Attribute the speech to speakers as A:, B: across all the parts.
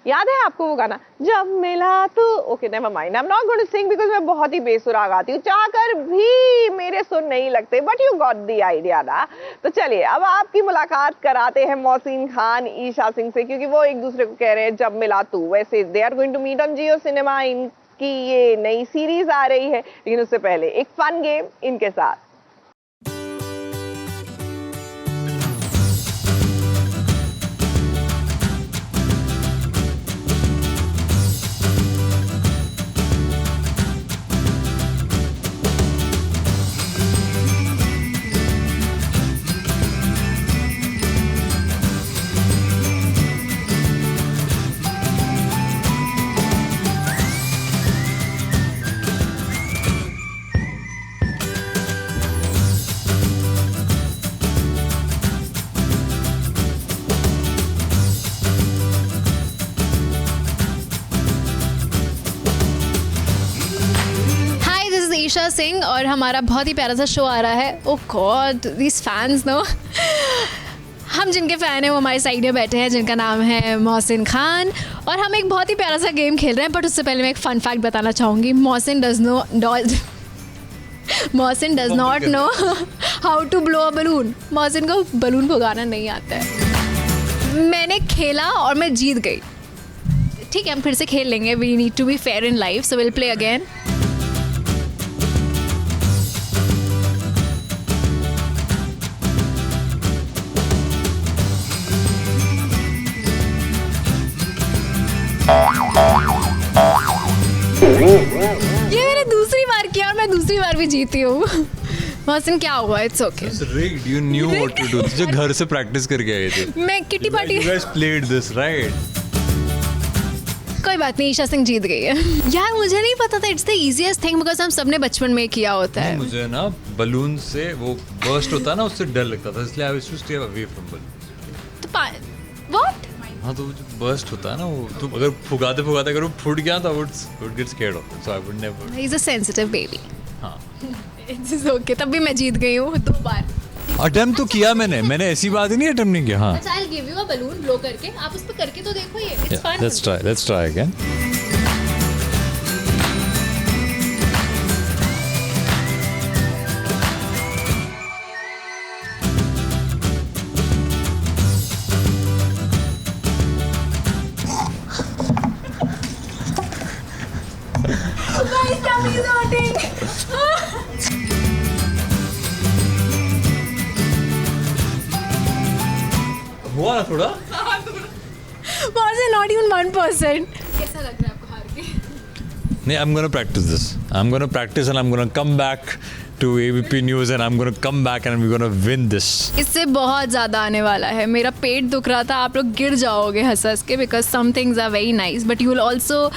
A: याद है आपको वो गाना, जब मिला तू? Okay never mind, I am not going to sing because मैं बहुत ही बेसुरा गाती हूँ, चाहकर भी मेरे सुर नहीं लगते, but you got the idea ना। तो चलिए अब आपकी मुलाकात कराते हैं मोहसिन खान ईशा सिंह से, क्योंकि वो एक दूसरे को कह रहे हैं जब मिला तू। वैसे they are going to meet on Jio cinema, इनकी ये नई सीरीज आ रही है, लेकिन उससे पहले एक फन गेम इनके साथ।
B: ईशा सिंह और हमारा बहुत ही प्यारा सा शो आ रहा है। ओह गॉड, दीस फैंस नो। हम जिनके फ़ैन हैं वो हमारे साइड में बैठे हैं, जिनका नाम है मोहसिन खान, और हम एक बहुत ही प्यारा सा गेम खेल रहे हैं। बट उससे पहले मैं एक फ़न फैक्ट बताना चाहूँगी। Mohsin does not know how to blow a balloon. Mohsin को बलून भगाना नहीं आता है। मैंने खेला और मैं जीत गई। ठीक है, हम फिर से खेल लेंगे। We need to be fair in life, so will play again. ये मैंने दूसरी बार किया और मैं दूसरी बार भी जीती हूँ। मोहसिन क्या हुआ? It's okay.
C: rigged. You knew what to do. जो घर से प्रैक्टिस करके आए थे।
B: मैं kitty party.
C: You guys played this, right?
B: कोई बात नहीं, ईशा सिंह जीत गई है। यार मुझे नहीं पता था। It's the easiest thing because हम सबने बचपन में किया होता है।
C: मुझे ना बलून से वो बर्स्ट होता है ना, उससे डर लगता था, इसलिए I used to stay away from balloon.
B: तो व्हाट?
C: हाँ, तो जो बर्स्ट होता है ना, वो तो अगर फुगाते फुगाते अगर वो फूट गया तो would get scared of it, so I would never.
B: He is a sensitive baby.
C: हाँ,
B: इट्स ओके। तब भी मैं जीत गई हूँ 2 बार।
C: अटेम्प्ट तो किया मैंने ऐसी बात ही नहीं अटेम्प्ट नहीं किया। हाँ,
B: अच्छा, I will give you a balloon blow करके, आप उस पे करके तो देखो। ये it's fun.
C: Let's try again. हुआ ना थोड़ा।
B: Not even 1%. कैसा लग रहा है आपको हार के?
C: नहीं, I'm gonna practice this. I'm gonna practice and I'm gonna come back to ABP News and I'm gonna come back and we're gonna win this.
B: इससे बहुत ज़्यादा आने वाला है। मेरा पेट दुख रहा था, आप लोग गिर जाओगे हंस हंस के, because some things are very nice but you will also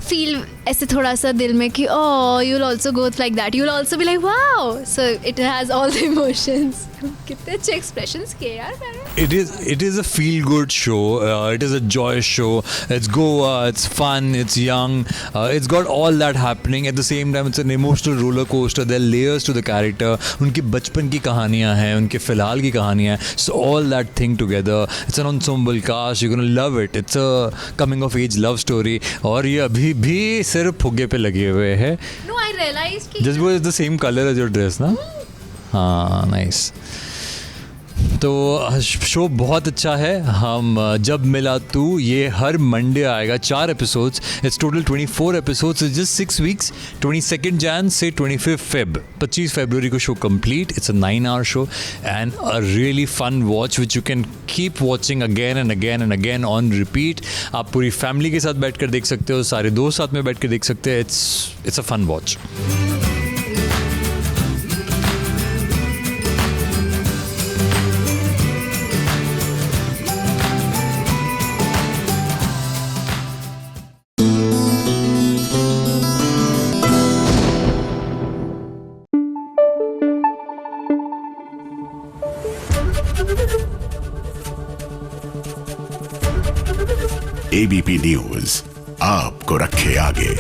B: feel ऐसे थोड़ा सा दिल में कि oh, you will also go like that, you will also be like wow. So it has all the emotions. कितने अच्छे एक्सप्रेशंस किए यार मैंने।
C: It is a feel good show. It is a joyous show. It's Goa. It's fun. It's young. It's got all that happening at the same time. It's an emotional roller coaster. There are layers to the character. उनकी बचपन की कहानियाँ हैं, उनके फिलहाल की कहानियाँ हैं. So all that thing together. It's an ensemble cast. You're gonna love it. It's a coming of age love story. और ये अभी भी सिर्फ फुग्गे पे लगे हुए हैं.
B: No, I realized कि
C: Just because it's the same color as your dress, ना? हाँ, नाइस। तो शो बहुत अच्छा है। हम जब मिला तू, ये हर मंडे आएगा, 4 episodes. It's total 24 episodes. It's just 6 weeks. 22 Jan से 25 फेब, 25 फरवरी को show complete. It's a 9-hour show and a really fun watch which you can keep watching again and again and again on repeat. आप पूरी family के साथ बैठ कर देख सकते हो, सारे दोस्त साथ में बैठ कर देख सकते हैं। It's a fun watch.
D: ABP news आपको रखे आगे।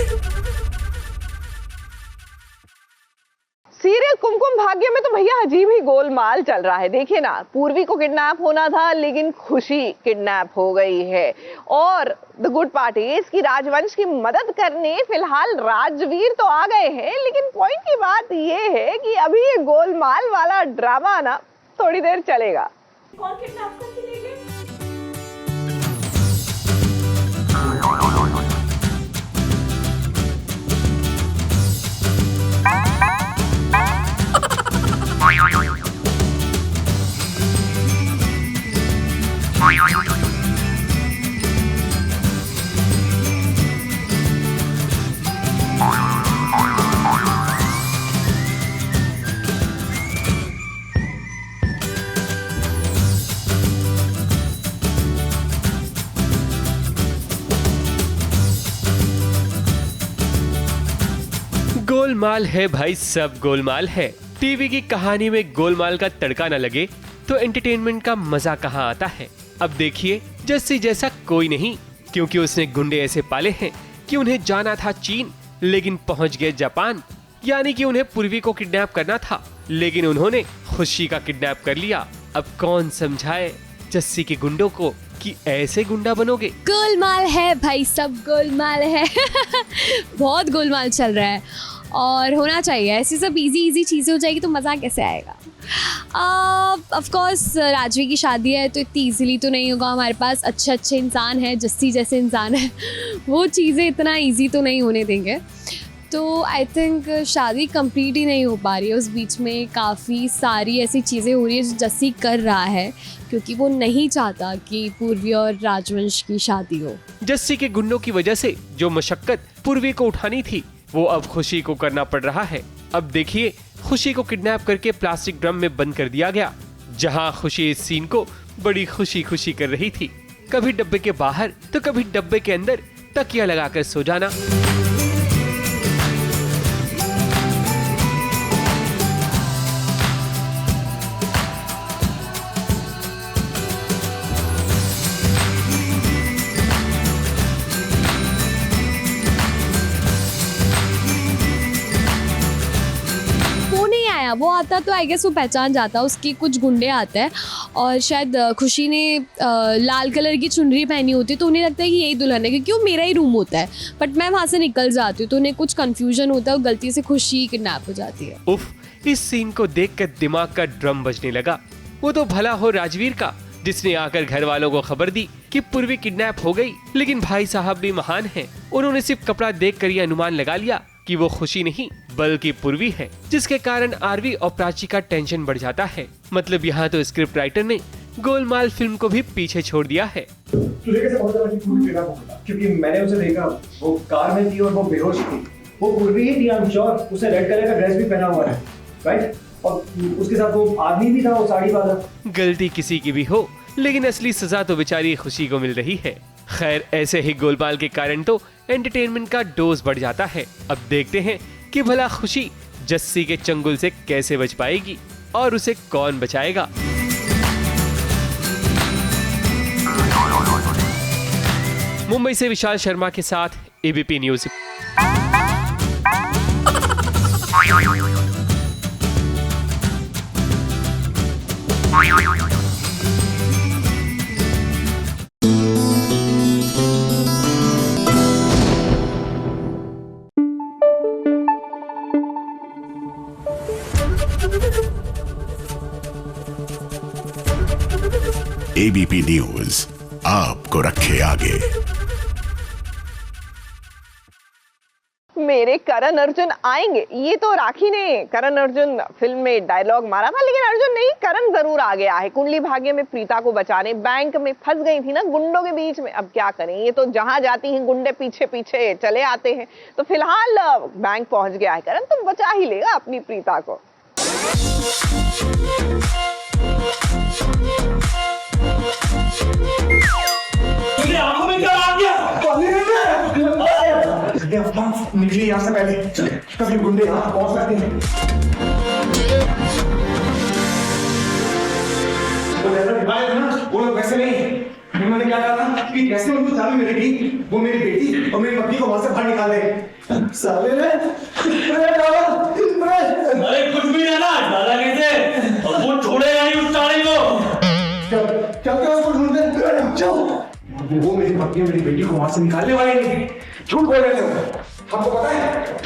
A: सीरियल कुमकुम भाग्य में तो तो भैया अजीब ही गोलमाल चल रहा है। देखिए ना, पूर्वी को किडनैप होना था लेकिन खुशी किडनैप हो गई है। और द गुड पार्ट इज कि राजवंश की मदद करने फिलहाल राजवीर तो आ गए हैं, लेकिन पॉइंट की बात ये है कि अभी ये गोलमाल वाला ड्रामा ना थोड़ी देर चलेगा।
E: कौन किडनैप करके ले गए?
F: गोलमाल है भाई, सब गोलमाल है। टीवी की कहानी में गोलमाल का तड़का न लगे तो एंटरटेनमेंट का मजा कहाँ आता है। अब देखिए, जस्सी जैसा कोई नहीं, क्योंकि उसने गुंडे ऐसे पाले हैं कि उन्हें जाना था चीन लेकिन पहुंच गए जापान। यानी कि उन्हें पूर्वी को किडनैप करना था लेकिन उन्होंने खुशी का किडनैप कर लिया। अब कौन समझाए जस्सी के गुंडों को कि ऐसे गुंडा बनोगे।
G: गोलमाल है भाई, सब गोलमाल है। बहुत गोलमाल चल रहा है और होना चाहिए। ऐसी सब इजी चीज़ें हो जाएगी तो मज़ा कैसे आएगा। ऑफ कोर्स राजवी की शादी है तो इतनी इजीली तो नहीं होगा। हमारे पास अच्छे इंसान हैं, जस्सी जैसे इंसान है, वो चीज़ें इतना इजी तो नहीं होने देंगे। तो आई थिंक शादी कंप्लीट ही नहीं हो पा रही है। उस बीच में काफ़ी सारी ऐसी चीज़ें हो रही है जो जस्सी कर रहा है क्योंकि वो नहीं चाहता कि पूर्वी और राजवंश की शादी हो।
F: जस्सी के गुंडों की वजह से जो मशक्कत पूर्वी को उठानी थी वो अब खुशी को करना पड़ रहा है। अब देखिए, खुशी को किडनैप करके प्लास्टिक ड्रम में बंद कर दिया गया, जहां खुशी इस सीन को बड़ी खुशी कर रही थी। कभी डब्बे के बाहर तो कभी डब्बे के अंदर तकिया लगाकर सो जाना।
G: वो आता तो आई गेस वो पहचान जाता, उसके कुछ गुंडे आते हैं और शायद खुशी ने लाल कलर की चुनरी पहनी होती है तो उन्हें लगता है कि यही दुल्हन है क्योंकि वो मेरा ही रूम होता है। बट मैं वहाँ से निकल जाती हूँ तो उन्हें कुछ कंफ्यूजन होता है और गलती से खुशी किडनैप हो जाती है।
F: उफ, इस सीन को देखकर दिमाग का ड्रम बजने लगा। वो तो भला हो राजवीर का, जिसने आकर घर वालों को खबर दी कि पूर्वी किडनैप हो गई। लेकिन भाई साहब भी महान हैं, उन्होंने सिर्फ कपड़ा देखकर ये अनुमान लगा लिया कि वो खुशी नहीं बल्कि पूर्वी है, जिसके कारण आरवी और प्राची का टेंशन बढ़ जाता है। मतलब यहाँ तो स्क्रिप्ट राइटर ने गोलमाल फिल्म को भी पीछे छोड़ दिया है।
H: तुझे कैसे पता चला कि पूर्वी किडनैप होगा? क्योंकि मैंने उसे देखा, वो कार में थी और वो बेहोश थी। वो पूर्वी ही थी, आई एम श्योर। उसने रेड कलर का ड्रेस भी पहना हुआ है, राइट? और उसके साथ वो आदमी भी था, वो साड़ी वाला।
F: गलती किसी की भी हो, लेकिन असली सजा तो बेचारी खुशी को मिल रही है। खैर, ऐसे ही गोलमाल के कारण तो एंटरटेनमेंट का डोज बढ़ जाता है। अब देखते हैं कि भला खुशी जस्सी के चंगुल से कैसे बच पाएगी और उसे कौन बचाएगा। मुंबई से विशाल शर्मा के साथ एबीपी न्यूज।
D: एबीपी न्यूज आपको रखे आगे।
A: मेरे करण अर्जुन आएंगे, ये तो राखी ने करण अर्जुन फिल्म में डायलॉग मारा था, लेकिन अर्जुन नहीं, करण जरूर आ गया है कुंडली भाग्य में प्रीता को बचाने। बैंक में फंस गई थी ना गुंडों के बीच में, अब क्या करें, ये तो जहां जाती हैं गुंडे पीछे पीछे चले आते हैं। तो फिलहाल बैंक पहुंच गया है करण, तो बचा ही लेगा अपनी प्रीता को।
H: आंखों में क्या आ गया? निकली यहाँ से पहले, कभी गुंडे यहाँ पहुंच सकते हैं। वो लोग वैसे नहीं। उन्होंने क्या कहा था कि कैसे उनको चाबी मिलेगी, वो मेरी बेटी और मेरी पत्नी को वहां से बाहर निकाल देंगे। साले ने अरे कुछ भी नहीं ना, दादा कैसे जाओ, वो मेरी पत्नी मेरी बेटी को वहां से निकालने वाले नहीं, झूठ बोल रहे थे। आपको पता है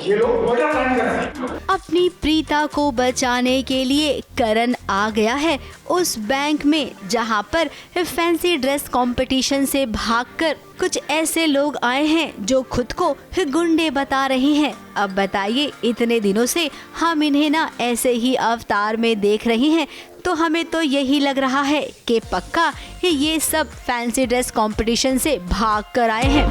H: ये लोग मर्डर प्लान कर रहे हैं।
I: अपनी प्रीता को बचाने के लिए करण आ गया है उस बैंक में जहां पर फैंसी ड्रेस कंपटीशन से भागकर कुछ ऐसे लोग आए हैं जो खुद को गुंडे बता रहे हैं। अब बताइए, इतने दिनों से हम इन्हें ना ऐसे ही अवतार में देख रहे हैं, तो हमें तो यही लग रहा है कि पक्का ये सब फैंसी ड्रेस कंपटीशन से भाग कर आए हैं।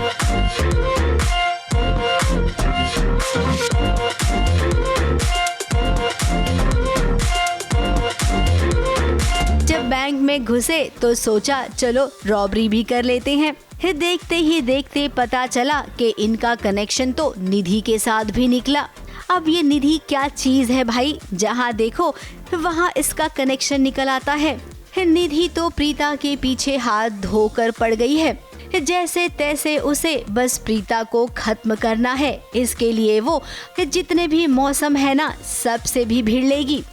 I: जब बैंक में घुसे तो सोचा चलो रॉबरी भी कर लेते हैं। देखते ही देखते पता चला कि इनका कनेक्शन तो निधि के साथ भी निकला। अब ये निधि क्या चीज है भाई, जहाँ देखो वहाँ इसका कनेक्शन निकल आता है। निधि तो प्रीता के पीछे हाथ धोकर पड़ गई है। जैसे तैसे उसे बस प्रीता को खत्म करना है। इसके लिए वो जितने भी मौसम है ना, सबसे भी भिड़ लेगी।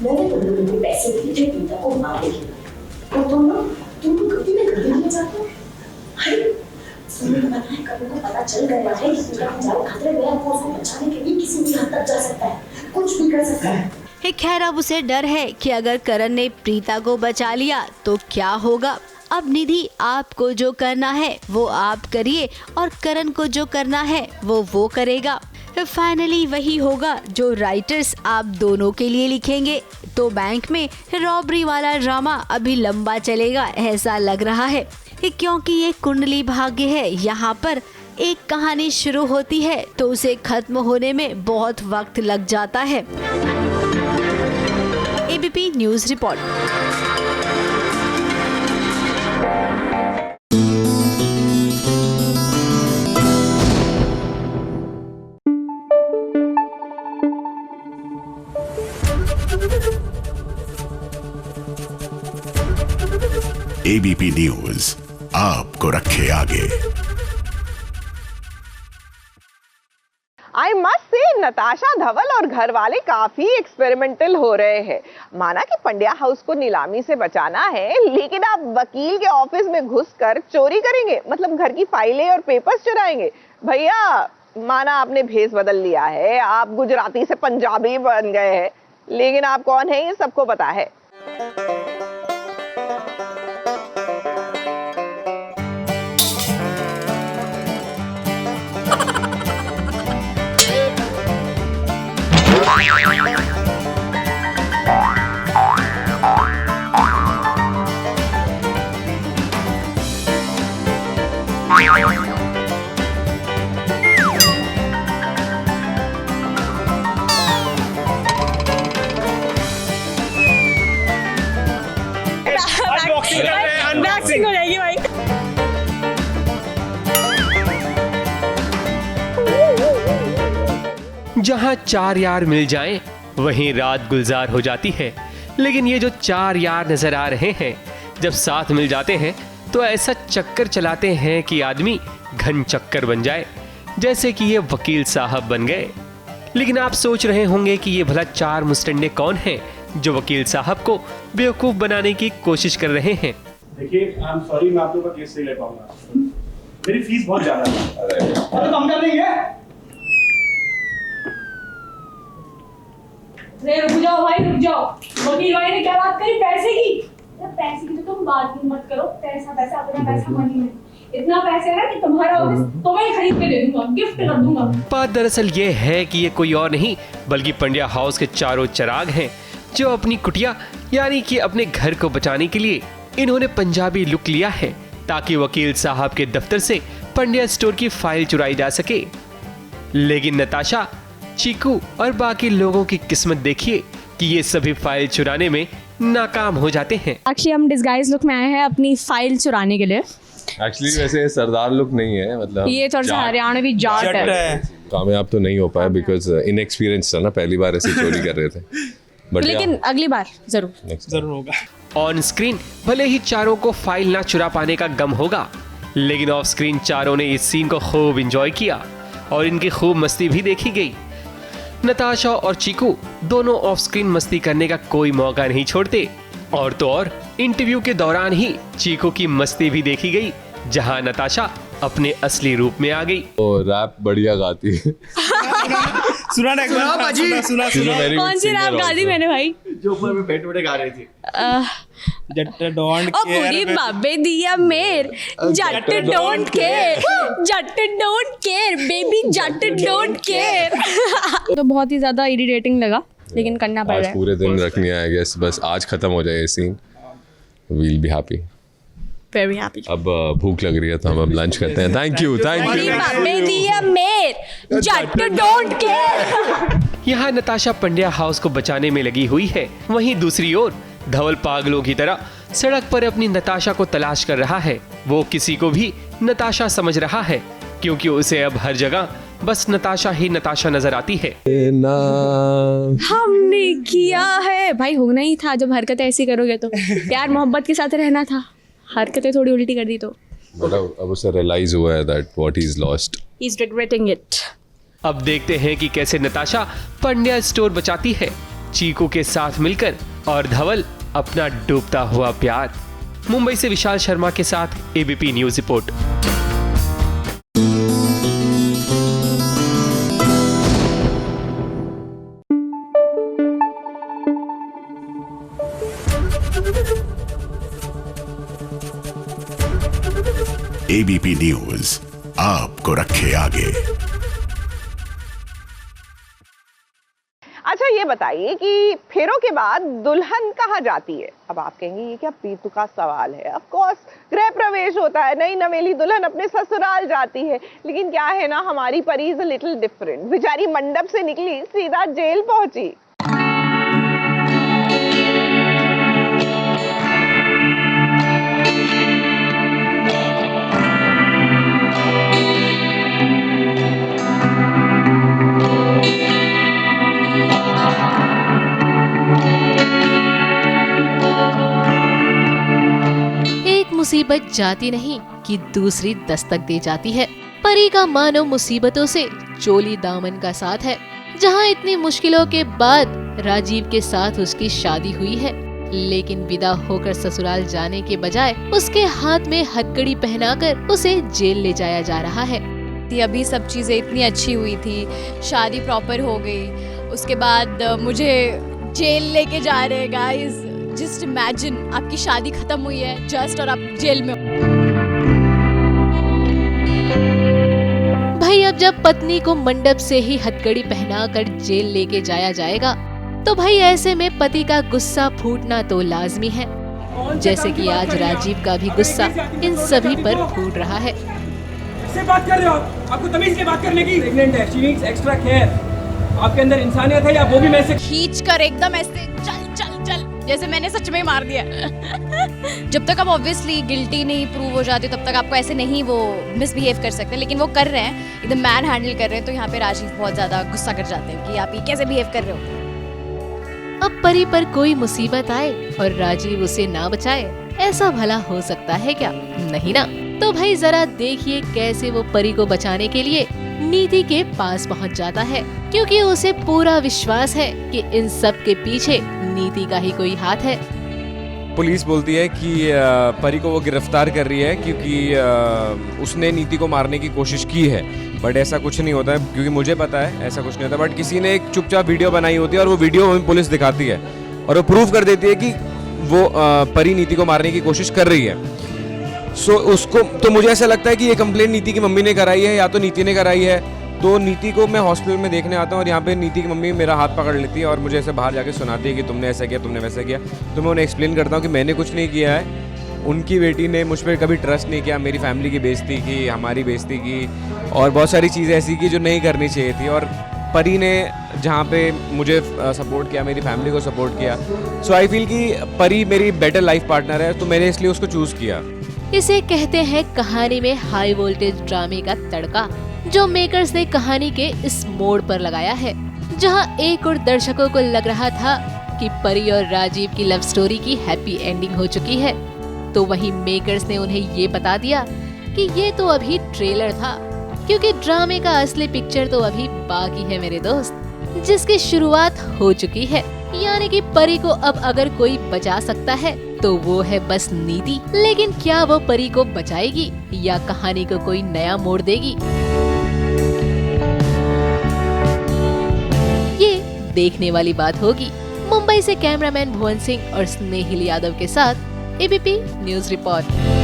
E: मैंने तो पैसे दिए थे प्रीता को मारेगी और तुम गलती में कर दिया जाते हो। सुनने को पता है, कभी को पता चल गया है कि प्रीता को जान खतरे में है, वो उसको बचाने के लिए किसी भी हद तक जा सकता है, कुछ भी कर सकता है।
I: खैर अब उसे डर है कि अगर करण ने प्रीता को बचा लिया तो क्या होगा। अब निधि, आपको जो करना है वो आप करिए और करण को जो करना है वो करेगा। फाइनली वही होगा जो राइटर्स आप दोनों के लिए लिखेंगे। तो बैंक में रॉबरी वाला ड्रामा अभी लंबा चलेगा ऐसा लग रहा है, क्योंकि ये कुंडली भाग्य है। यहाँ पर एक कहानी शुरू होती है तो उसे खत्म होने में बहुत वक्त लग जाता है। ABP news report.
D: ABP news आपको रखे आगे।
A: आई मस्ट से नताशा धवल और घर वाले काफी एक्सपेरिमेंटल हो रहे हैं। माना कि पंड्या हाउस को नीलामी से बचाना है, लेकिन आप वकील के ऑफिस में घुसकर चोरी करेंगे, मतलब घर की फाइलें और पेपर्स चुराएंगे। भैया, माना आपने भेष बदल लिया है, आप गुजराती से पंजाबी बन गए हैं, लेकिन आप कौन है ये सबको पता है।
E: अनबॉक्सिंग हो जाएगी भाई।
F: जहाँ चार यार मिल जाएं, वहीं रात गुलजार हो जाती है। लेकिन ये जो चार यार नजर आ रहे हैं, जब साथ मिल जाते हैं तो ऐसा चक्कर चलाते हैं कि आदमी घन चक्कर बन जाए, जैसे कि ये वकील साहब बन गए। लेकिन आप सोच रहे होंगे कि ये भला चार मुस्टंडे कौन हैं जो वकील साहब को बेवकूफ बनाने की कोशिश कर रहे हैं।
H: देखिए, आई एम सॉरी, मैं आप लोगों का केस नहीं ले पाऊंगा। मेरी फीस बहुत ज्यादा है। अरे कम कर देंगे।
E: रुक जाओ भाई, रुक जाओ। वकील भाई ने क्या बात करी? पैसे की? पैसे की तो तुम बात मत करो। पैसा अपना पैसा मनी में इतना पैसे है कि तुम्हारा ऑफिस तुम्हें खरीद के दे दूंगा, गिफ्ट कर दूंगा।
F: बात दरअसल ये है कि ये कोई और नहीं बल्कि पंड्या हाउस के चारों चिराग हैं, जो अपनी कुटिया यानी कि अपने घर को बचाने के लिए इन्होंने पंजाबी लुक लिया है, ताकि वकील साहब के दफ्तर से पंड्या स्टोर की फाइल चुराई जा सके। लेकिन नताशा, चीकू और बाकी लोगों की किस्मत देखिए कि ये सभी फाइल चुराने में नाकाम हो जाते हैं।
G: एक्चुअली हम डिस्गाइज लुक में आए हैं अपनी फाइल चुराने के लिए।
J: एक्चुअली वैसे सरदार लुक नहीं है, मतलब
G: ये थोड़ा सा हरियाणवी जाट है।
J: कामयाब तो नहीं हो पाया बिकॉज इनएक्सपीरियंस था ना, पहली बार ऐसे चोरी कर रहे थे। बट
G: लेकिन अगली बार जरूर
H: होगा।
F: ऑन स्क्रीन भले ही चारों को फाइल ना चुरा पाने का गम होगा, लेकिन ऑफ स्क्रीन चारों ने इस सीन को खूब एंजॉय किया और इनकी खूब मस्ती भी देखी गई। नताशा और चीकू दोनों ऑफ स्क्रीन मस्ती करने का कोई मौका नहीं छोड़ते, और तो और इंटरव्यू के दौरान ही चीकू की मस्ती भी देखी गई, जहां नताशा अपने असली रूप में आ गई।
J: और रैप बढ़िया गाती है।
H: सुना ना सुना
G: कौन सी रैप गा दी मैंने भाई?
H: जो ऊपर में बैठ बैठे गा रही थी। जट डोंट
G: ओ पूरी बाबे दिया मेर Jatt don't care baby Jatt don't care. तो बहुत ही ज्यादा इरिटेटिंग लगा, लेकिन करना पड़
J: आज
G: रहा है।
J: पूरे दिन रखनी है आई गेस, बस आज खत्म हो जाए ये scene, we'll be happy.
G: Very happy.
J: अब भूख लग रही है तो हम अब लंच करते हैं। थैंक यू
G: पूरी बाबे दिया मेर जट डोंट केयर।
F: यहाँ नताशा पंड्या हाउस को बचाने में लगी हुई है, वहीं दूसरी ओर धवल पागलों की तरह सड़क पर अपनी नताशा को तलाश कर रहा है। वो किसी को भी नताशा समझ रहा है, क्योंकि उसे अब हर जगह बस नताशा ही नताशा नजर आती है।
G: हमने किया है भाई, होना ही था। जब हरकतें ऐसी करोगे तो प्यार मोहब्बत के साथ रहना था, हरकतें थोड़ी उल्टी कर दी तो।
J: अब उसे रियलाइज हुआ है that what he is lost,
G: he is regretting it.
F: अब देखते हैं कि कैसे नताशा पंड्या स्टोर बचाती है, चीकू के साथ मिलकर, और धवल अपना डूबता हुआ प्यार। मुंबई से विशाल शर्मा के साथ ABP news report.
D: ABP news आपको रखे आगे।
A: अच्छा ये बताइए कि फेरों के बाद दुल्हन कहाँ जाती है? अब आप कहेंगे ये क्या पीतू का सवाल है। ऑफ कोर्स गृह प्रवेश होता है, नई नवेली दुल्हन अपने ससुराल जाती है। लेकिन क्या है ना, हमारी परी इज अ लिटिल डिफरेंट। बेचारी मंडप से निकली सीधा जेल पहुंची।
K: मुसीबत जाती नहीं कि दूसरी दस्तक दे जाती है। परी का मानो मुसीबतों से चोली दामन का साथ है। जहां इतनी मुश्किलों के बाद राजीव के साथ उसकी शादी हुई है, लेकिन विदा होकर ससुराल जाने के बजाय उसके हाथ में हथकड़ी पहनाकर उसे जेल ले जाया जा रहा है।
G: अभी सब चीजें इतनी अच्छी हुई थी, शादी प्रॉपर हो गई, उसके बाद मुझे जेल लेके जा रहे हैं गाइस। जस्ट इमेजिन, आपकी शादी खत्म हुई है जस्ट, और आप जेल में हो।
K: भाई अब जब पत्नी को मंडप से ही हथकड़ी पहनाकर जेल लेके जाया जाएगा, तो भाई ऐसे में पति का गुस्सा फूटना तो लाजमी है, जैसे कि आज राजीव का भी गुस्सा इन सभी पर फूट रहा है।
L: से बात कर रहे हो आप? आपको तमीज से बात करने की? प्रेग्नेंट है, शी नीड्स एक्स्ट्रा केयर। आपके अंदर इंसानियत है या वो भी मैं से
G: खींच कर एकदम ऐसे चल चल चल, जैसे मैंने सच में मार दिया। जब तक आप ऑब्वियसली गिल्टी नहीं प्रूव हो जाते, तब तक आपको ऐसे नहीं वो मिसबिहेव कर सकते, लेकिन वो कर रहे हैं, एकदम मैन हैंडल कर रहे हैं, तो यहाँ पे राजीव बहुत ज्यादा गुस्सा कर जाते हैं कि आप ये कैसे बिहेव कर रहे हो।
K: अब परी पर कोई मुसीबत आए और राजीव उसे ना बचाए, ऐसा भला हो सकता है क्या? नहीं ना। तो भाई जरा देखिए कैसे वो परी को बचाने के लिए नीति के पास पहुंच जाता है, क्योंकि उसे पूरा विश्वास है कि इन सब के पीछे नीति का ही कोई हाथ है।
M: पुलिस बोलती है कि परी को वो गिरफ्तार कर रही है क्योंकि उसने नीति को मारने की कोशिश की है, बट ऐसा कुछ नहीं होता है, क्योंकि मुझे पता है ऐसा कुछ नहीं होता। बट किसी ने एक चुपचाप वीडियो बनाई होती है और वो वीडियो हमें पुलिस दिखाती है और वो प्रूव कर देती है कि वो परी नीति को मारने की कोशिश कर रही है। सो उसको तो मुझे ऐसा लगता है कि ये कंप्लेंट नीति की मम्मी ने कराई है या तो नीति ने कराई है। तो नीति को मैं हॉस्पिटल में देखने आता हूँ और यहाँ पे नीति की मम्मी मेरा हाथ पकड़ लेती है और मुझे ऐसे बाहर जाके सुनाती है कि तुमने ऐसा किया, तुमने वैसा किया। तो मैं उन्हें एक्सप्लेन करता हूँ कि मैंने कुछ नहीं किया है, उनकी बेटी ने मुझ पर कभी ट्रस्ट नहीं किया, मेरी फैमिली की बेइज्जती की, हमारी बेइज्जती की और बहुत सारी चीज़ें ऐसी की जो नहीं करनी चाहिए थी। और परी ने जहाँ पे मुझे सपोर्ट किया, मेरी फैमिली को सपोर्ट किया। सो आई फील कि परी मेरी बेटर लाइफ पार्टनर है, तो मैंने इसलिए उसको चूज़ किया।
K: इसे कहते हैं कहानी में हाई वोल्टेज ड्रामे का तड़का, जो मेकर्स ने कहानी के इस मोड़ पर लगाया है, जहां एक और दर्शकों को लग रहा था कि परी और राजीव की लव स्टोरी की हैप्पी एंडिंग हो चुकी है, तो वहीं मेकर्स ने उन्हें ये बता दिया कि ये तो अभी ट्रेलर था, क्योंकि ड्रामे का असली पिक्चर तो अभी बाकी है मेरे दोस्त, जिसकी शुरुआत हो चुकी है। यानी कि परी को अब अगर कोई बचा सकता है तो वो है बस निधि। लेकिन क्या वो परी को बचाएगी या कहानी को कोई नया मोड़ देगी, ये देखने वाली बात होगी। मुंबई से कैमरामैन भुवन सिंह और स्नेहिल यादव के साथ ABP news report.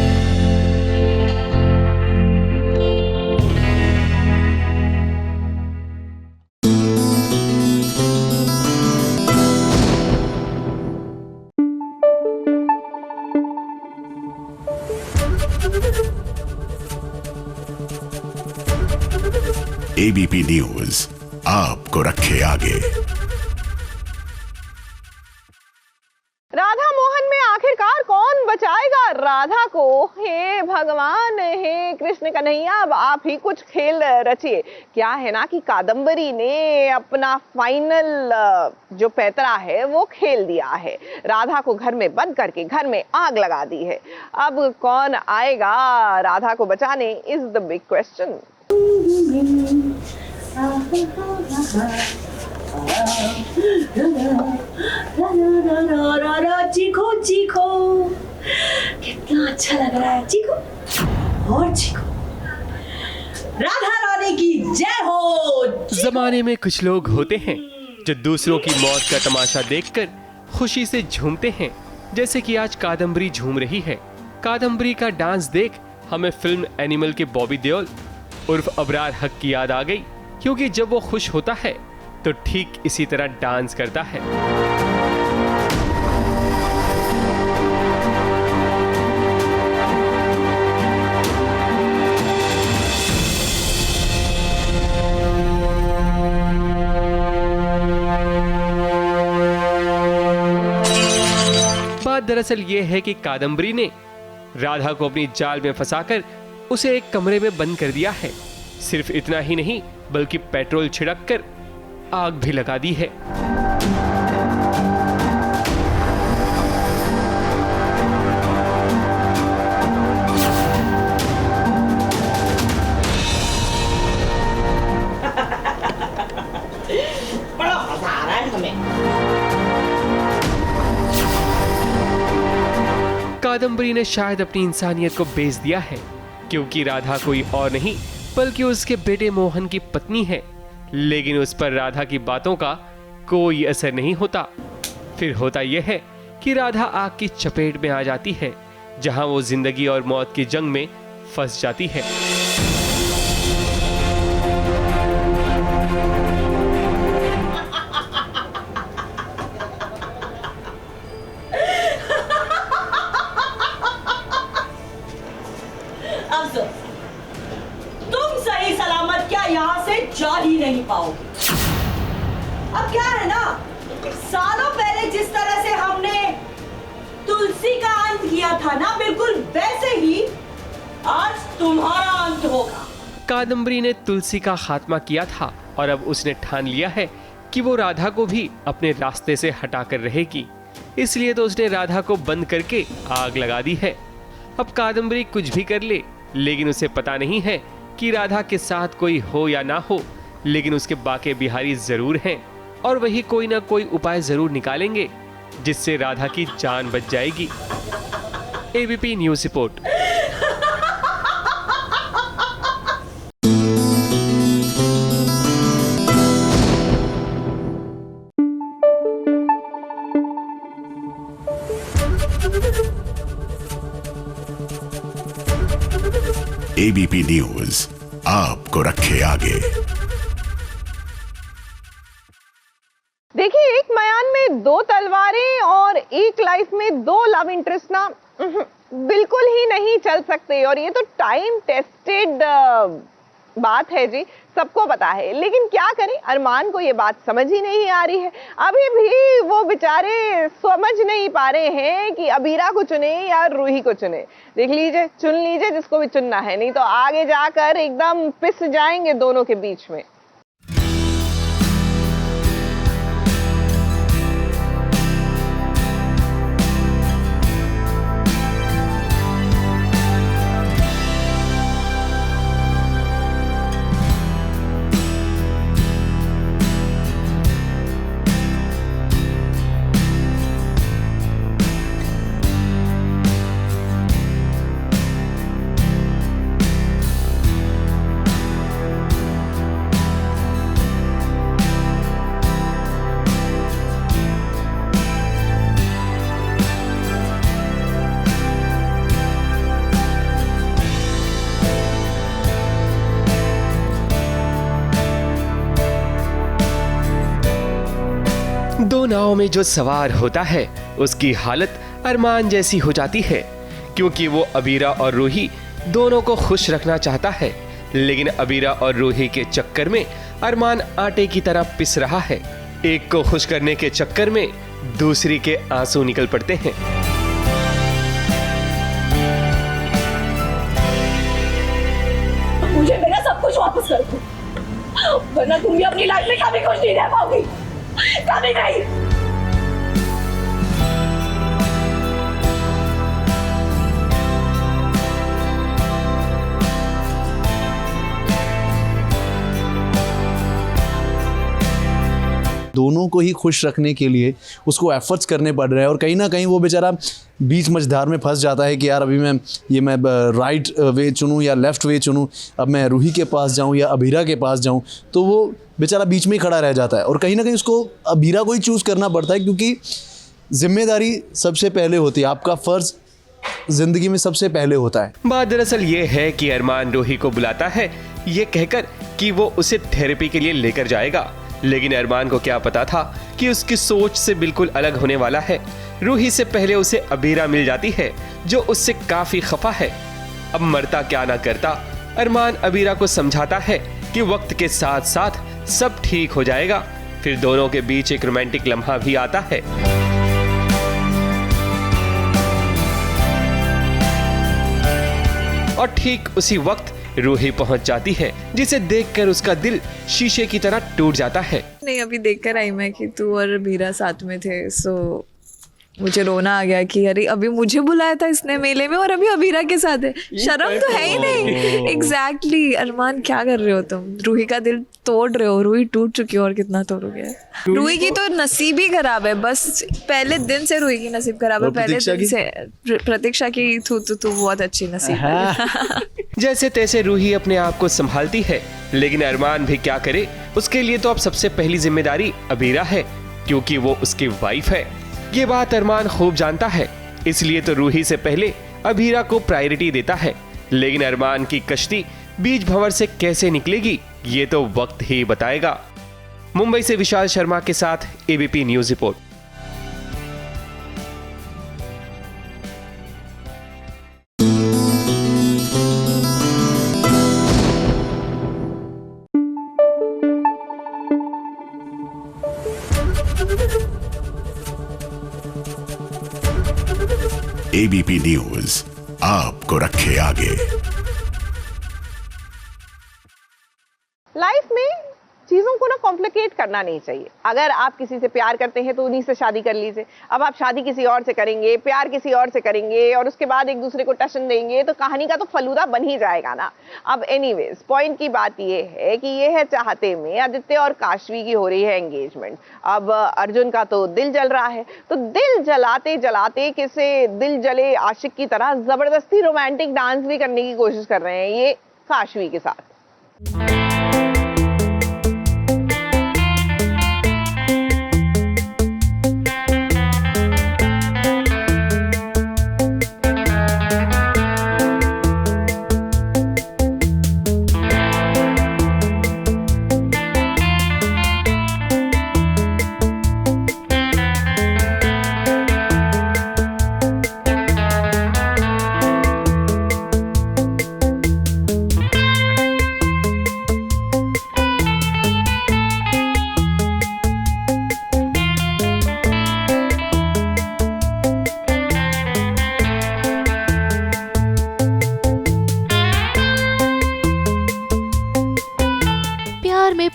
D: ABP news आपको रखे आगे।
A: राधा मोहन में आखिरकार कौन बचाएगा राधा को? हे भगवान, हे कृष्ण कन्हैया, अब आप ही कुछ खेल रचिए। क्या है ना कि कादम्बरी ने अपना फाइनल जो पैतरा है वो खेल दिया है। राधा को घर में बंद करके घर में आग लगा दी है। अब कौन आएगा राधा को बचाने इज द बिग क्वेश्चन।
E: चीखो चीखो, कितना अच्छा लग रहा है, चीखो और चीखो। राधा रानी की जय हो।
F: जमाने में कुछ लोग होते हैं जो दूसरों की मौत का तमाशा देखकर खुशी से झूमते हैं, जैसे कि आज कादम्बरी झूम रही है। कादम्बरी का डांस देख हमें फिल्म एनिमल के बॉबी देओल उर्फ अबरार हक की याद आ गई, क्योंकि जब वो खुश होता है तो ठीक इसी तरह डांस करता है। बात दरअसल ये है कि कादम्बरी ने राधा को अपनी जाल में फंसाकर उसे एक कमरे में बंद कर दिया है। सिर्फ इतना ही नहीं बल्कि पेट्रोल छिड़क कर आग भी लगा दी है।
E: बड़ा मजा आ रहा है हमें।
F: कादम्बरी ने शायद अपनी इंसानियत को बेच दिया है, क्योंकि राधा कोई और नहीं बल्कि उसके बेटे मोहन की पत्नी है। लेकिन उस पर राधा की बातों का कोई असर नहीं होता। फिर होता यह है कि राधा आग की चपेट में आ जाती है, जहां वो जिंदगी और मौत की जंग में फंस जाती है।
E: तुम सही सलामत क्या यहाँ से जा ही नहीं पाओगे। अब क्या है ना, सालों पहले जिस तरह से हमने तुलसी का अंत किया था ना, बिल्कुल वैसे ही आज तुम्हारा अंत होगा।
F: कादम्बरी ने तुलसी का खात्मा किया था और अब उसने ठान लिया है कि वो राधा को भी अपने रास्ते से हटाकर रहेगी। इसलिए तो उसने राधा को बंद करके आग लगा दी है। अब कादम्बरी कुछ भी कर ले, लेकिन उसे पता नहीं है कि राधा के साथ कोई हो या ना हो, लेकिन उसके बाके बिहारी जरूर हैं और वही कोई ना कोई उपाय जरूर निकालेंगे जिससे राधा की जान बच जाएगी। ABP news report.
D: ABP news आपको रखे आगे।
A: देखिए, एक मयान में दो तलवारें और एक लाइफ में दो लव इंटरेस्ट ना बिल्कुल ही नहीं चल सकते। और ये तो टाइम टेस्टेड बात है जी, सबको पता है। लेकिन क्या करें, अरमान को ये बात समझ ही नहीं आ रही है। अभी भी वो बेचारे समझ नहीं पा रहे हैं कि अबीरा को चुने या रूही को चुने। देख लीजिए, चुन लीजिए जिसको भी चुनना है, नहीं तो आगे जाकर एकदम पिस जाएंगे दोनों के बीच में।
F: दो नाव में जो सवार होता है उसकी हालत अरमान जैसी हो जाती है, क्योंकि वो अबीरा और रूही दोनों को खुश रखना चाहता है, लेकिन अबीरा और रूही के चक्कर में अरमान आटे की तरह पिस रहा है। एक को खुश करने के चक्कर में दूसरी के आंसू निकल पड़ते हैं।
E: मुझे मेरा सब कुछ वापस कर दो, वरना तुम भी अपनी लाइफ में कभी खुश नहीं रह पाओगी, कभी नहीं।
N: दोनों को ही खुश रखने के लिए उसको एफर्ट्स करने पड़ रहे हैं, और कहीं ना कहीं वो बेचारा बीच मझधार में फंस जाता है कि यार अभी मैं राइट वे चुनूं या लेफ़्ट वे चुनूं, अब मैं रूही के पास जाऊं या अबीरा के पास जाऊं, तो वो बेचारा बीच में ही खड़ा रह जाता है। और कहीं ना कहीं उसको अबीरा को ही चूज़ करना पड़ता है, क्योंकि जिम्मेदारी सबसे पहले होती है, आपका फ़र्ज़ ज़िंदगी में सबसे पहले होता है।
F: बात दरअसल ये है कि अरमान रूही को बुलाता है ये कहकर कि वो उसे थेरेपी के लिए लेकर जाएगा, लेकिन अरमान को क्या पता था कि उसकी सोच से बिल्कुल अलग होने वाला है। रूही से पहले उसे अबीरा मिल जाती है जो उससे काफी खफा है। अब मरता क्या ना करता, अरमान अबीरा को समझाता है कि वक्त के साथ साथ सब ठीक हो जाएगा। फिर दोनों के बीच एक रोमांटिक लम्हा भी आता है। और ठीक उसी वक्त रूही पहुंच जाती है, जिसे देखकर उसका दिल शीशे की तरह टूट जाता है।
O: नहीं, अभी देखकर आई मैं कि तू और बीरा साथ में थे, सो मुझे रोना आ गया कि अरे अभी मुझे बुलाया था इसने मेले में और अभी अबीरा के साथ है। शर्म तो है ही नहीं। एग्जैक्टली अरमान, क्या कर रहे हो तुम? रूही का दिल तोड़ रहे हो। रूही टूट चुकी है और कितना तोड़ोगे? रूही की तो नसीब ही खराब है, बस पहले दिन से रूही की नसीब खराब है। पहले दिन से प्रतीक्षा की तो बहुत अच्छी नसीब है।
F: जैसे तैसे रूही अपने आप को संभालती है, लेकिन अरमान भी क्या करे, उसके लिए तो अब सबसे पहली जिम्मेदारी अबीरा है, क्योंकि वो उसकी वाइफ है। ये बात अरमान खूब जानता है, इसलिए तो रूही से पहले अबीरा को प्रायोरिटी देता है। लेकिन अरमान की कश्ती बीच भंवर से कैसे निकलेगी, ये तो वक्त ही बताएगा। मुंबई से विशाल शर्मा के साथ ABP news report.
D: ABP news आपको रखे आगे।
A: लाइफ में चीजों को ना कॉम्प्लिकेट करना नहीं चाहिए। अगर आप किसी से प्यार करते हैं तो उन्हीं से शादी कर लीजिए। अब आप शादी किसी और से करेंगे, प्यार किसी और से करेंगे और उसके बाद एक दूसरे को टशन देंगे, तो कहानी का तो फलूदा बन ही जाएगा ना। अब एनीवेज पॉइंट की बात ये है कि ये है चाहते में आदित्य और काशवी की हो रही है एंगेजमेंट। अब अर्जुन का तो दिल जल रहा है, तो दिल जलाते जलाते किसे दिल जले आशिक की तरह जबरदस्ती रोमांटिक डांस भी करने की कोशिश कर रहे हैं ये काशवी के साथ।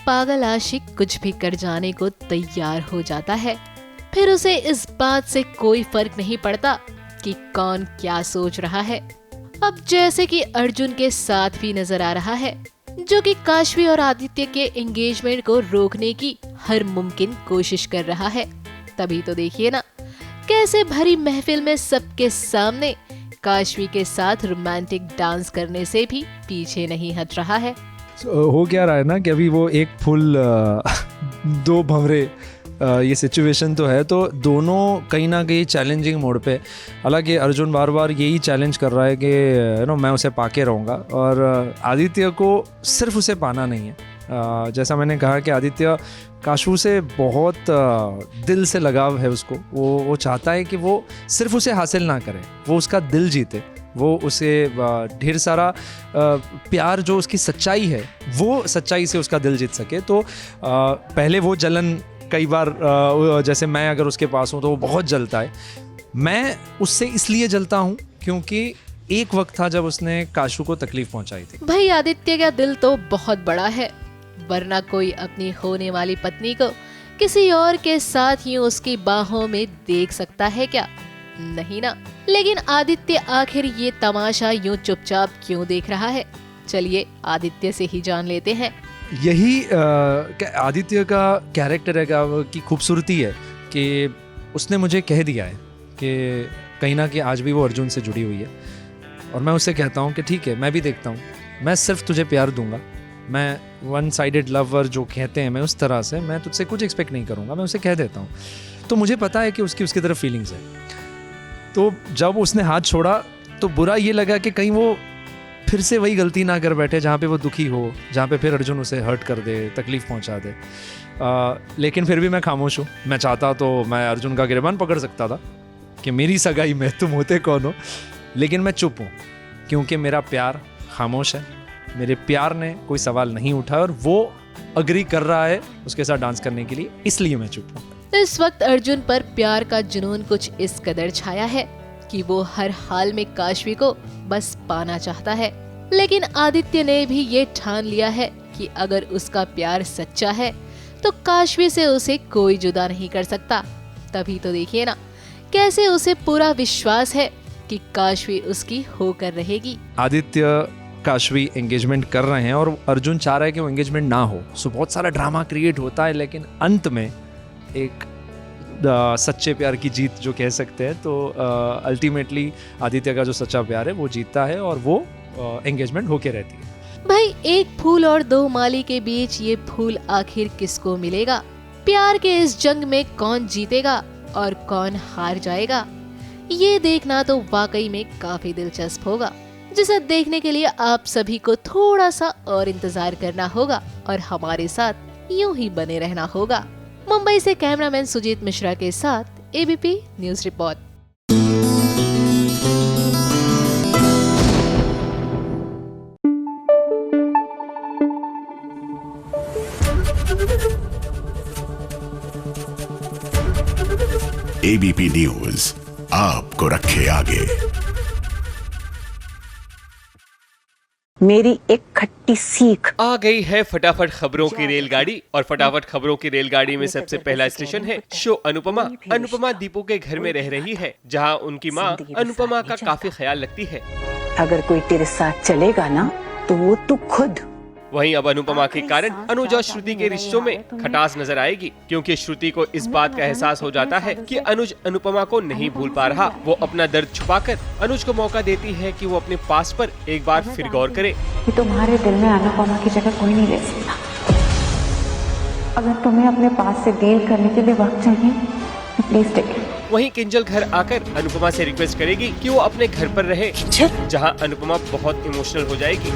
K: पागल आशिक कुछ भी कर जाने को तैयार हो जाता है। फिर उसे इस बात से कोई फर्क नहीं पड़ता कि कौन क्या सोच रहा है। अब जैसे कि अर्जुन के साथ भी नजर आ रहा है, जो कि काशवी और आदित्य के एंगेजमेंट को रोकने की हर मुमकिन कोशिश कर रहा है। तभी तो देखिए ना कैसे भरी महफिल में सबके सामने काशवी के साथ रोमांटिक डांस करने से भी पीछे नहीं हट रहा है।
H: हो क्या रहा है ना कि अभी वो एक फुल दो भंवरे ये सिचुएशन तो है, तो दोनों कहीं ना कहीं चैलेंजिंग मोड पे। हालांकि अर्जुन बार बार यही चैलेंज कर रहा है कि मैं उसे पाके रहूँगा, और आदित्य को सिर्फ उसे पाना नहीं है। जैसा मैंने कहा कि आदित्य
P: काशू से बहुत दिल से लगाव है उसको। वो चाहता है कि वो सिर्फ उसे हासिल ना करे, वो उसका दिल जीते, वो उसे ढेर सारा प्यार, जो उसकी सच्चाई है वो सच्चाई से उसका दिल जीत सके। तो पहले वो जलन कई बार जैसे मैं अगर उसके पास हूँ तो वो बहुत जलता है। मैं उससे इसलिए जलता हूँ क्योंकि एक वक्त था जब उसने काशू को तकलीफ पहुँचाई थी।
K: भाई आदित्य का दिल तो बहुत बड़ा है, वरना कोई अपनी होने वाली पत्नी को किसी और के साथ यूं उसकी बाहों में देख सकता है क्या? नहीं ना। लेकिन आदित्य आखिर ये तमाशा यूं चुपचाप क्यों देख रहा है? चलिए आदित्य से ही जान लेते हैं।
P: यही आदित्य का कैरेक्टर है की खूबसूरती है कि उसने मुझे कह दिया है कि कहीं ना कहीं आज भी वो अर्जुन से जुड़ी हुई है, और मैं उससे कहता हूँ कि ठीक है, मैं भी देखता हूँ, मैं सिर्फ तुझे प्यार दूंगा, मैं वन साइडेड लवर जो कहते हैं मैं उस तरह से, मैं तुझसे कुछ एक्सपेक्ट नहीं करूँगा, मैं उसे कह देता हूँ। तो मुझे पता है कि उसकी तरफ फीलिंग्स है। तो जब उसने हाथ छोड़ा तो बुरा ये लगा कि कहीं वो फिर से वही गलती ना कर बैठे जहाँ पे वो दुखी हो, जहाँ पे फिर अर्जुन उसे हर्ट कर दे, तकलीफ़ पहुँचा दे। लेकिन फिर भी मैं खामोश हूँ। मैं चाहता तो मैं अर्जुन का गिरबान पकड़ सकता था कि मेरी सगाई में तुम होते कौन हो, लेकिन मैं चुप हूँ क्योंकि मेरा प्यार खामोश है। मेरे प्यार ने कोई सवाल नहीं उठाया और वो अग्री कर रहा है उसके साथ डांस करने के लिए, इसलिए मैं चुप हूँ।
K: इस वक्त अर्जुन पर प्यार का जुनून कुछ इस कदर छाया है कि वो हर हाल में काशवी को बस पाना चाहता है। लेकिन आदित्य ने भी ये ठान लिया है कि अगर उसका प्यार सच्चा है तो काशवी से उसे कोई जुदा नहीं कर सकता। तभी तो देखिए ना कैसे उसे पूरा विश्वास है कि काशवी उसकी होकर रहेगी।
P: आदित्य काशवी एंगेजमेंट कर रहे हैं और अर्जुन चाह रहा है कि वो एंगेजमेंट ना हो। सो बहुत सारा ड्रामा क्रिएट होता है, लेकिन अंत में एक सच्चे प्यार की जीत जो कह सकते हैं। तो अल्टीमेटली आदित्य का जो सच्चा प्यार है वो जीतता है और वो एंगेजमेंट होके रहती है।
K: भाई एक फूल और दो माली के बीच ये फूल आखिर किसको मिलेगा? प्यार के इस जंग में कौन जीतेगा और कौन हार जाएगा, ये देखना तो वाकई में काफी दिलचस्प होगा, जिसे देखने के लिए आप सभी को थोड़ा सा और इंतजार करना होगा और हमारे साथ यूं ही बने रहना होगा। मुंबई से कैमरामैन सुजीत मिश्रा के साथ ABP news report.
D: ABP news आपको रखे आगे।
Q: मेरी एक खट्टी सीख।
F: आ गई है फटाफट खबरों की रेलगाड़ी, और फटाफट खबरों की रेलगाड़ी में सबसे पहला स्टेशन है शो अनुपमा। अनुपमा दीपू के घर में रह रही है, जहां उनकी मां अनुपमा का काफी ख्याल रखती है।
Q: अगर कोई तेरे साथ चलेगा ना तो वो तू खुद।
F: वहीं अब अनुपमा के कारण अनुज और श्रुति के रिश्तों में खटास नजर आएगी, क्योंकि श्रुति को इस बात का एहसास हो जाता है कि अनुज अनुपमा को नहीं भूल पा रहा। वो अपना दर्द छुपाकर अनुज को मौका देती है कि वो अपने पास पर एक बार फिर गौर करे।
Q: कि तुम्हारे दिल में अनुपमा की जगह कोई नहीं ले सकता। अगर तुम्हें अपने पास से डील करने के लिए वक्त चाहिए तो प्लीज टेक इट।
F: वहीं किंजल घर आकर अनुपमा से रिक्वेस्ट करेगी कि वो अपने घर पर रहे, जहां अनुपमा बहुत इमोशनल हो जाएगी।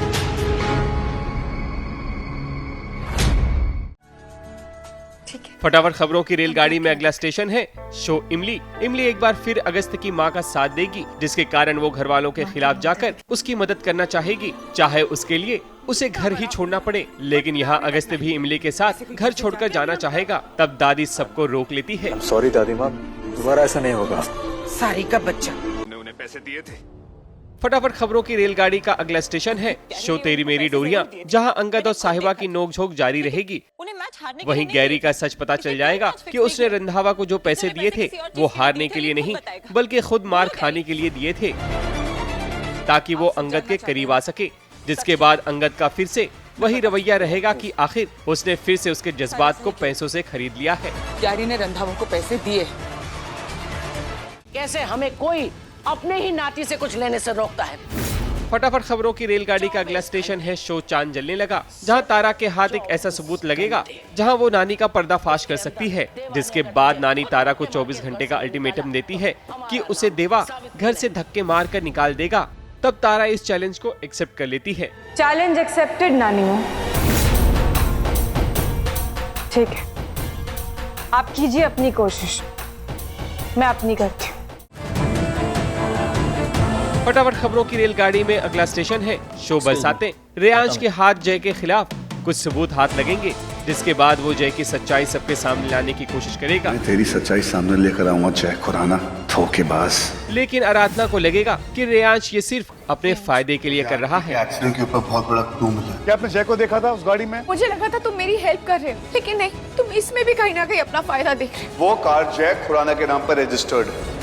F: फटाफट खबरों की रेलगाड़ी में अगला स्टेशन है शो इमली। इमली एक बार फिर अगस्त की मां का साथ देगी, जिसके कारण वो घर वालों के खिलाफ जाकर उसकी मदद करना चाहेगी, चाहे उसके लिए उसे घर ही छोड़ना पड़े। लेकिन यहाँ अगस्त भी इमली के साथ घर छोड़कर जाना चाहेगा। तब दादी सबको रोक लेती है।
R: सॉरी दादी माँ, दोबारा ऐसा नहीं होगा।
L: सारी का बच्चा,
R: उन्हें पैसे दिए थे।
F: फटाफट खबरों की रेलगाड़ी का अगला स्टेशन है शो तेरी मेरी डोरियां, जहां अंगद और साहिबा की नोकझोंक जारी रहेगी। वहीं गैरी का सच पता चल जाएगा कि उसने रंधावा को जो पैसे दिए थे वो हारने के लिए नहीं, बल्कि खुद मार खाने के लिए दिए थे, ताकि वो अंगद के करीब आ सके। जिसके बाद अंगद का फिर से वही रवैया रहेगा कि आखिर उसने फिर से उसके जज्बात को पैसों से खरीद लिया है।
L: गैरी ने रंधावा को पैसे दिए। कैसे हमें कोई अपने ही नाती से कुछ लेने से रोकता है।
F: फटाफट खबरों की रेलगाड़ी का अगला स्टेशन है शो चांद जलने लगा, जहां तारा के हाथ एक ऐसा सबूत लगेगा जहां वो नानी का पर्दाफाश कर सकती है। जिसके बाद नानी तारा को 24 घंटे का अल्टीमेटम देती है कि उसे देवा घर से धक्के मार कर निकाल देगा। तब तारा इस चैलेंज को एक्सेप्ट कर लेती है।
O: चैलेंज एक्सेप्टेड नानी माँ। ठीक है,
S: आप कीजिए अपनी कोशिश, मैं अपनी करती हूँ।
F: फटाफट खबरों की रेलगाड़ी में अगला स्टेशन है शो बरसातें। रेयांश के हाथ जय के खिलाफ कुछ सबूत हाथ लगेंगे, जिसके बाद वो जय की सच्चाई सबके सामने लाने की कोशिश करेगा।
D: मैं तेरी सच्चाई सामने लेकर आऊंगा जय खुराना, धोखेबाज।
F: लेकिन आराधना को लगेगा कि रेयांश ये सिर्फ अपने फायदे के लिए कर रहा है।
D: एक्सीडेंट के ऊपर बहुत बड़ा क्लू मिला। क्या आपने जय को देखा था उस गाड़ी में?
S: मुझे लगा था तुम मेरी हेल्प कर रहे हो, लेकिन नहीं, तुम इसमें भी कहीं ना कहीं अपना फायदा देख रहे हो।
D: वो कार जय खुराना के नाम पर रजिस्टर्ड है।